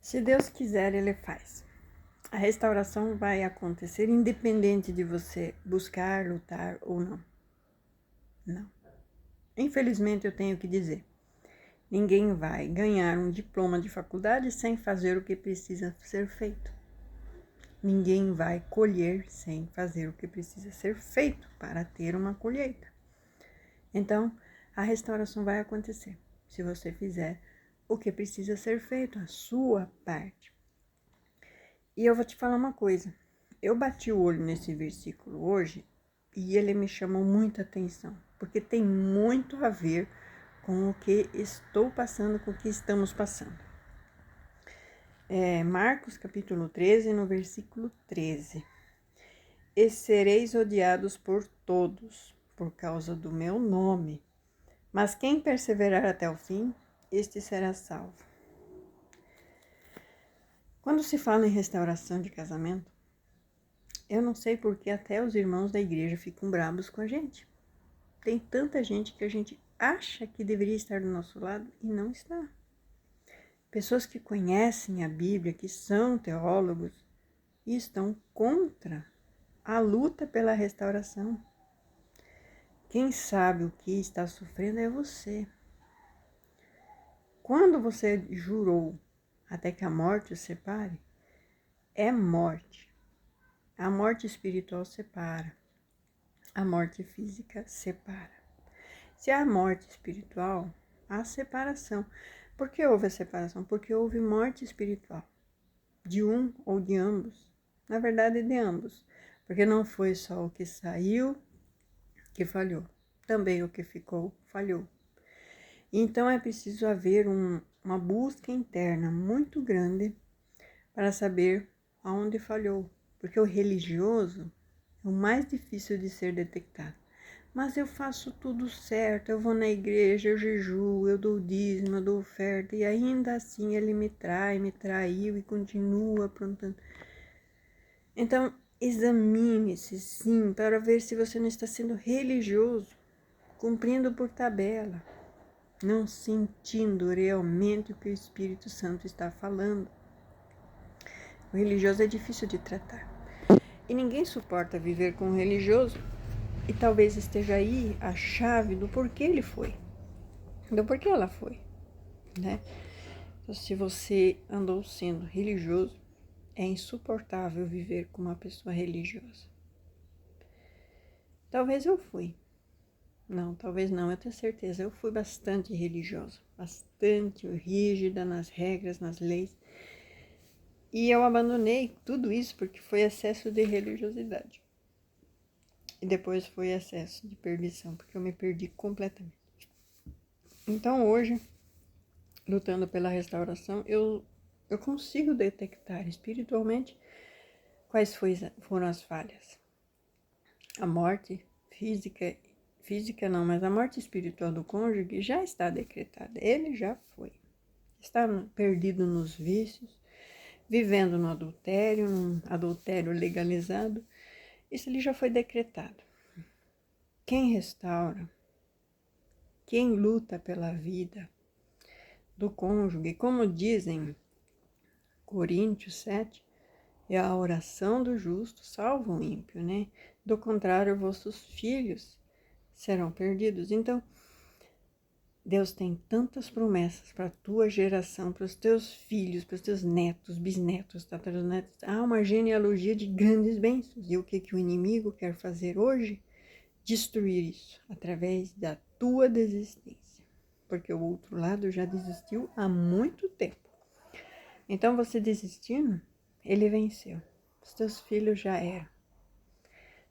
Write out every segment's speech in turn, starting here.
Se Deus quiser, Ele faz. A restauração vai acontecer independente de você buscar, lutar ou não. Não. Infelizmente, eu tenho que dizer. Ninguém vai ganhar um diploma de faculdade sem fazer o que precisa ser feito. Ninguém vai colher sem fazer o que precisa ser feito para ter uma colheita. Então, a restauração vai acontecer se você fizer o que precisa ser feito, a sua parte. E eu vou te falar uma coisa. Eu bati o olho nesse versículo hoje e ele me chamou muita atenção, porque tem muito a ver com o que estou passando, com o que estamos passando. Marcos capítulo 13, no versículo 13. E sereis odiados por todos, por causa do meu nome. Mas quem perseverar até o fim, este será salvo. Quando se fala em restauração de casamento, eu não sei porque até os irmãos da igreja ficam bravos com a gente. Tem tanta gente que a gente acha que deveria estar do nosso lado e não está. Pessoas que conhecem a Bíblia, que são teólogos e estão contra a luta pela restauração. Quem sabe o que está sofrendo é você. Quando você jurou até que a morte o separe, é morte. A morte espiritual separa. A morte física separa. Se há morte espiritual, há separação. Por que houve a separação? Porque houve morte espiritual. De um ou de ambos. Na verdade, de ambos. Porque não foi só o que saiu que falhou. Também o que ficou falhou. Então é preciso haver uma busca interna muito grande para saber aonde falhou. Porque o religioso é o mais difícil de ser detectado. Mas eu faço tudo certo, eu vou na igreja, eu jejuo, eu dou dízimo, eu dou oferta, e ainda assim ele me traiu e continua aprontando. Então, examine-se sim, para ver se você não está sendo religioso, cumprindo por tabela, não sentindo realmente o que o Espírito Santo está falando. O religioso é difícil de tratar. E ninguém suporta viver com um religioso. E talvez esteja aí a chave do porquê ele foi. Do porquê ela foi, né? Então, se você andou sendo religioso, é insuportável viver com uma pessoa religiosa. Talvez eu fui. Não, talvez não, eu tenho certeza. Eu fui bastante religiosa, bastante rígida nas regras, nas leis. E eu abandonei tudo isso porque foi excesso de religiosidade. E depois foi excesso de perdição, porque eu me perdi completamente. Então hoje, lutando pela restauração, eu consigo detectar espiritualmente quais foram as falhas. A morte física não, mas a morte espiritual do cônjuge já está decretada, ele já foi. Está perdido nos vícios, vivendo no adultério, num adultério legalizado, isso ali já foi decretado. Quem restaura, quem luta pela vida do cônjuge, como dizem Coríntios 7, é a oração do justo salva o ímpio, né? Do contrário, vossos filhos serão perdidos. Então, Deus tem tantas promessas para a tua geração, para os teus filhos, para os teus netos, bisnetos, tataranetos. Há uma genealogia de grandes bênçãos. E o que o inimigo quer fazer hoje? Destruir isso através da tua desistência. Porque o outro lado já desistiu há muito tempo. Então, você desistindo, ele venceu. Os teus filhos já eram.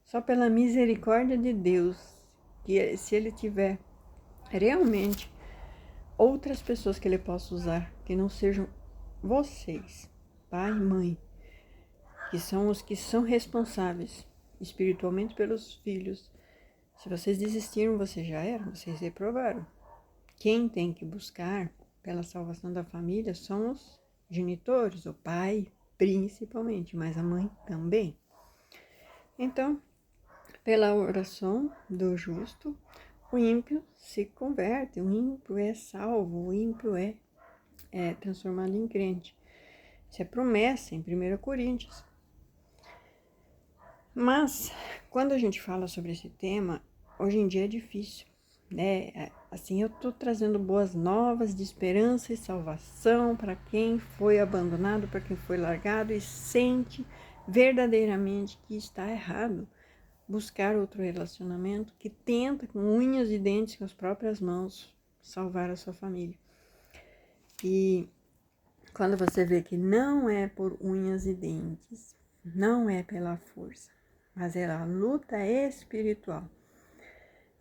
Só pela misericórdia de Deus, que se ele tiver realmente outras pessoas que ele possa usar, que não sejam vocês, pai e mãe, que são os que são responsáveis espiritualmente pelos filhos. Se vocês desistiram, vocês já eram, vocês reprovaram. Quem tem que buscar pela salvação da família são os genitores, o pai principalmente, mas a mãe também. Então, pela oração do justo, o ímpio se converte, o ímpio é salvo, o ímpio é transformado em crente. Isso é promessa em 1 Coríntios. Mas, quando a gente fala sobre esse tema, hoje em dia é difícil, né? Assim, eu tô trazendo boas novas de esperança e salvação para quem foi abandonado, para quem foi largado e sente verdadeiramente que está errado buscar outro relacionamento, que tenta com unhas e dentes, com as próprias mãos, salvar a sua família. E quando você vê que não é por unhas e dentes, não é pela força, mas é a luta espiritual.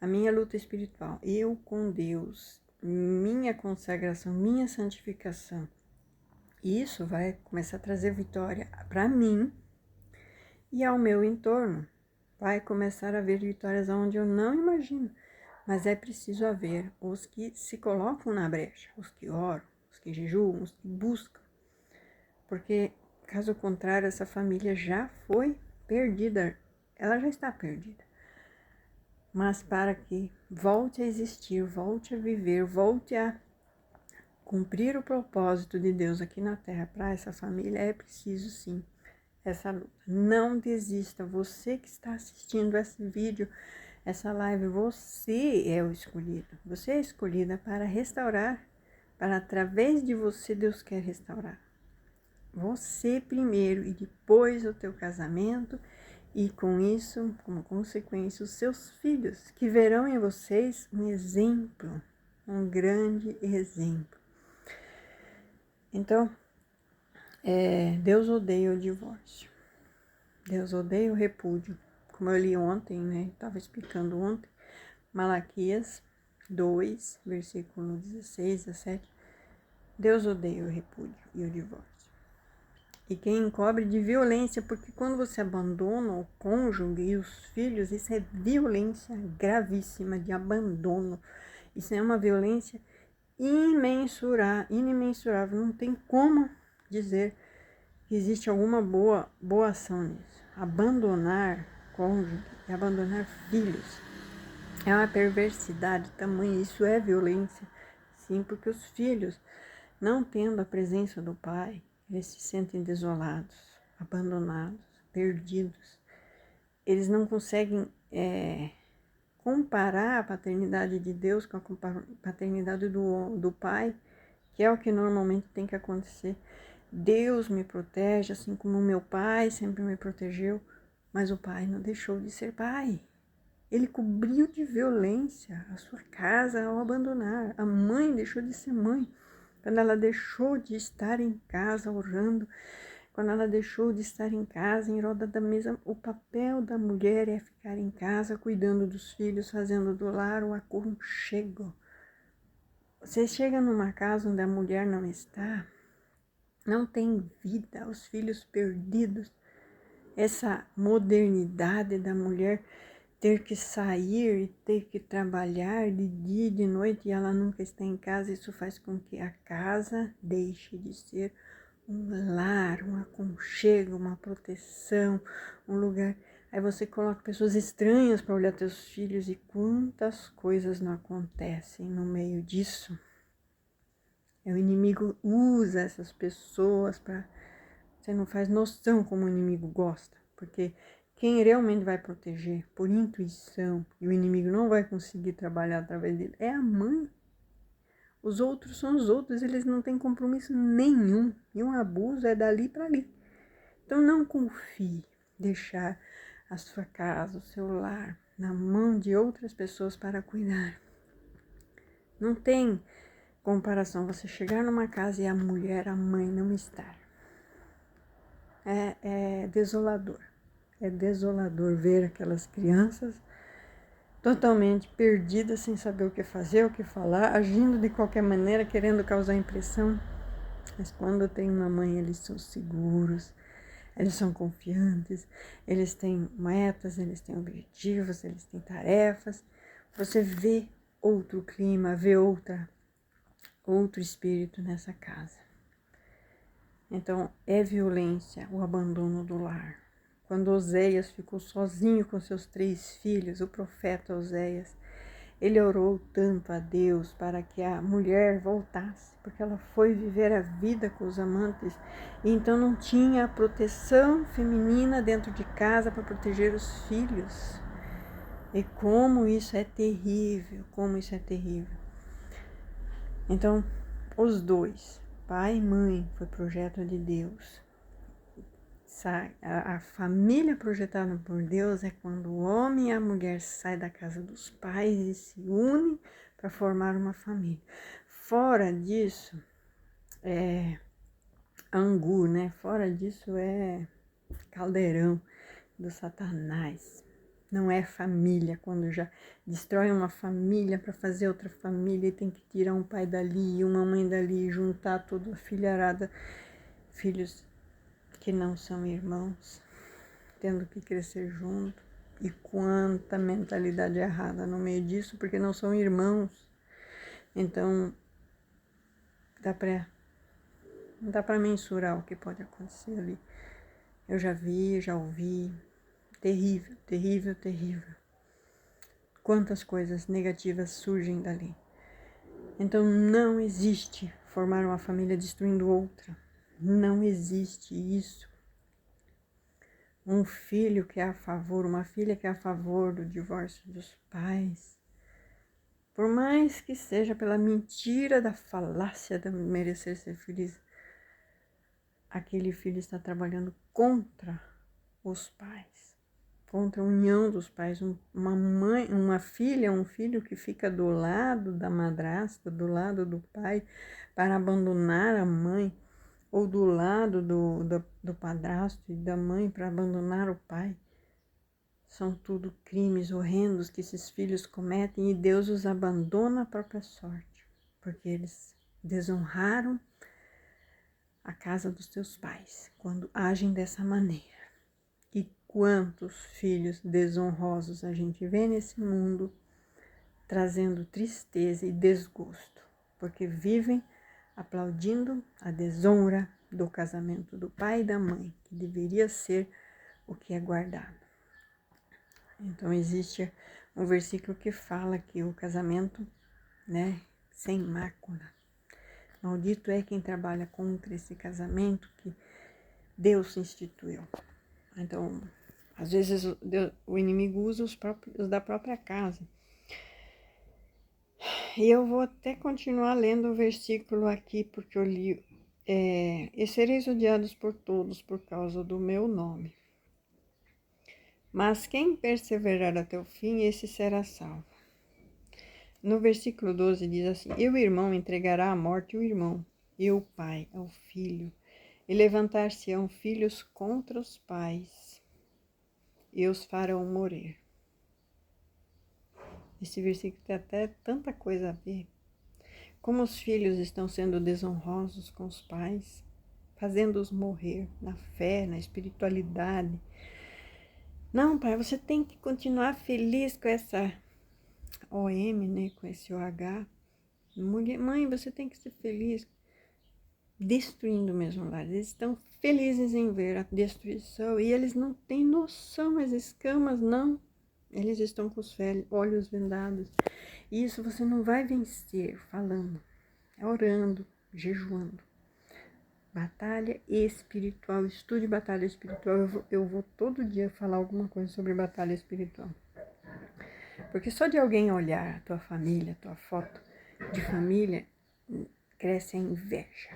A minha luta espiritual, eu com Deus, minha consagração, minha santificação. Isso vai começar a trazer vitória para mim e ao meu entorno. Vai começar a haver vitórias onde eu não imagino. Mas é preciso haver os que se colocam na brecha, os que oram, os que jejuam, os que buscam. Porque, caso contrário, essa família já foi perdida. Ela já está perdida. Mas para que volte a existir, volte a viver, volte a cumprir o propósito de Deus aqui na Terra para essa família, é preciso sim essa luta. Não desista. Você que está assistindo esse vídeo, essa live, você é o escolhido. Você é escolhida para restaurar, para através de você Deus quer restaurar. Você primeiro e depois o teu casamento e com isso, como consequência, os seus filhos, que verão em vocês um exemplo, um grande exemplo. Então, Deus odeia o divórcio. Deus odeia o repúdio. Como eu li ontem, né? Estava explicando ontem, Malaquias 2, versículo 16, 17. Deus odeia o repúdio e o divórcio. E quem encobre de violência, porque quando você abandona o cônjuge e os filhos, isso é violência gravíssima de abandono. Isso é uma violência inimensurável. Não tem como dizer que existe alguma boa ação nisso. Abandonar cônjuge e abandonar filhos é uma perversidade tamanha. Isso é violência, sim, porque os filhos, não tendo a presença do pai, eles se sentem desolados, abandonados, perdidos. Eles não conseguem comparar a paternidade de Deus com a paternidade do pai, que é o que normalmente tem que acontecer. Deus me protege, assim como meu pai sempre me protegeu, mas o pai não deixou de ser pai. Ele cobriu de violência a sua casa ao abandonar. A mãe deixou de ser mãe. Quando ela deixou de estar em casa orando, quando ela deixou de estar em casa, em roda da mesa, o papel da mulher é ficar em casa, cuidando dos filhos, fazendo do lar o aconchego. Você chega numa casa onde a mulher não está, não tem vida, os filhos perdidos, essa modernidade da mulher ter que sair e ter que trabalhar de dia e de noite e ela nunca está em casa, isso faz com que a casa deixe de ser um lar, um aconchego, uma proteção, um lugar. Aí você coloca pessoas estranhas para olhar teus filhos e quantas coisas não acontecem no meio disso. O inimigo usa essas pessoas para... Você não faz noção como o inimigo gosta, porque quem realmente vai proteger por intuição e o inimigo não vai conseguir trabalhar através dele é a mãe. Os outros são os outros, eles não têm compromisso nenhum e um abuso é dali para ali. Então não confie deixar a sua casa, o seu lar na mão de outras pessoas para cuidar. Não tem comparação você chegar numa casa e a mulher, a mãe não estar. É desolador. É desolador ver aquelas crianças totalmente perdidas, sem saber o que fazer, o que falar, agindo de qualquer maneira, querendo causar impressão. Mas quando tem uma mãe, eles são seguros, eles são confiantes, eles têm metas, eles têm objetivos, eles têm tarefas. Você vê outro clima, vê outro espírito nessa casa. Então, é violência o abandono do lar. Quando Oséias ficou sozinho com seus 3 filhos, o profeta Oséias, Ele orou tanto a Deus para que a mulher voltasse, porque ela foi viver a vida com os amantes, e então não tinha a proteção feminina dentro de casa para proteger os filhos. E como isso é terrível, como isso é terrível. Então, os dois, pai e mãe, foi projeto de Deus. A família projetada por Deus é quando o homem e a mulher saem da casa dos pais e se unem para formar uma família. Fora disso, é angu, né? Fora disso é caldeirão do Satanás. Não é família, quando já destrói uma família para fazer outra família e tem que tirar um pai dali e uma mãe dali e juntar toda a filharada, filhos que não são irmãos, tendo que crescer junto. E quanta mentalidade errada no meio disso, porque não são irmãos. Então, não dá para mensurar o que pode acontecer ali. Eu já vi, já ouvi. Terrível, terrível, terrível. Quantas coisas negativas surgem dali. Então não existe formar uma família destruindo outra. Não existe isso. Um filho que é a favor, uma filha que é a favor do divórcio dos pais, por mais que seja pela mentira da falácia de merecer ser feliz, aquele filho está trabalhando contra os pais, contra a união dos pais. Uma mãe, uma filha, um filho que fica do lado da madrasta, do lado do pai, para abandonar a mãe, ou do lado do padrasto e da mãe para abandonar o pai. São tudo crimes horrendos que esses filhos cometem, e Deus os abandona à própria sorte, porque eles desonraram a casa dos teus pais quando agem dessa maneira. E quantos filhos desonrosos a gente vê nesse mundo, trazendo tristeza e desgosto, porque vivem aplaudindo a desonra do casamento do pai e da mãe, que deveria ser o que é guardado. Então existe um versículo que fala que o casamento, né, sem mácula. Maldito é quem trabalha contra esse casamento que Deus instituiu. Então, às vezes o inimigo usa os da própria casa. E eu vou até continuar lendo o versículo aqui, porque eu li, e sereis odiados por todos por causa do meu nome. Mas quem perseverar até o fim, esse será salvo. No versículo 12 diz assim: E o irmão entregará à morte o irmão, e o pai ao filho, e levantar-se-ão filhos contra os pais, e os farão morrer. Esse versículo tem até tanta coisa a ver. Como os filhos estão sendo desonrosos com os pais, fazendo-os morrer na fé, na espiritualidade. Não, pai, você tem que continuar feliz com essa OM, né, com esse OH. Mãe, você tem que ser feliz. Destruindo mesmo lá. Eles estão felizes em ver a destruição e eles não têm noção, as escamas não. Eles estão com os olhos vendados. E isso você não vai vencer falando, orando, jejuando. Batalha espiritual, estude batalha espiritual. Eu vou todo dia falar alguma coisa sobre batalha espiritual. Porque só de alguém olhar a tua família, a tua foto de família, cresce a inveja.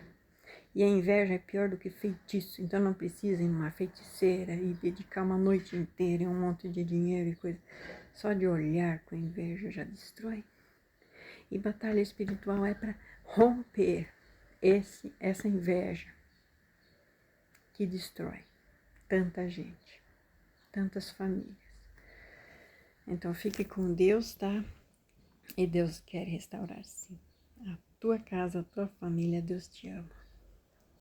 E a inveja é pior do que feitiço. Então não precisa ir numa feiticeira e dedicar uma noite inteira e um monte de dinheiro e coisa. Só de olhar com inveja já destrói. E batalha espiritual é para romper essa inveja que destrói tanta gente, tantas famílias. Então fique com Deus, tá? E Deus quer restaurar sim. A tua casa, a tua família, Deus te ama.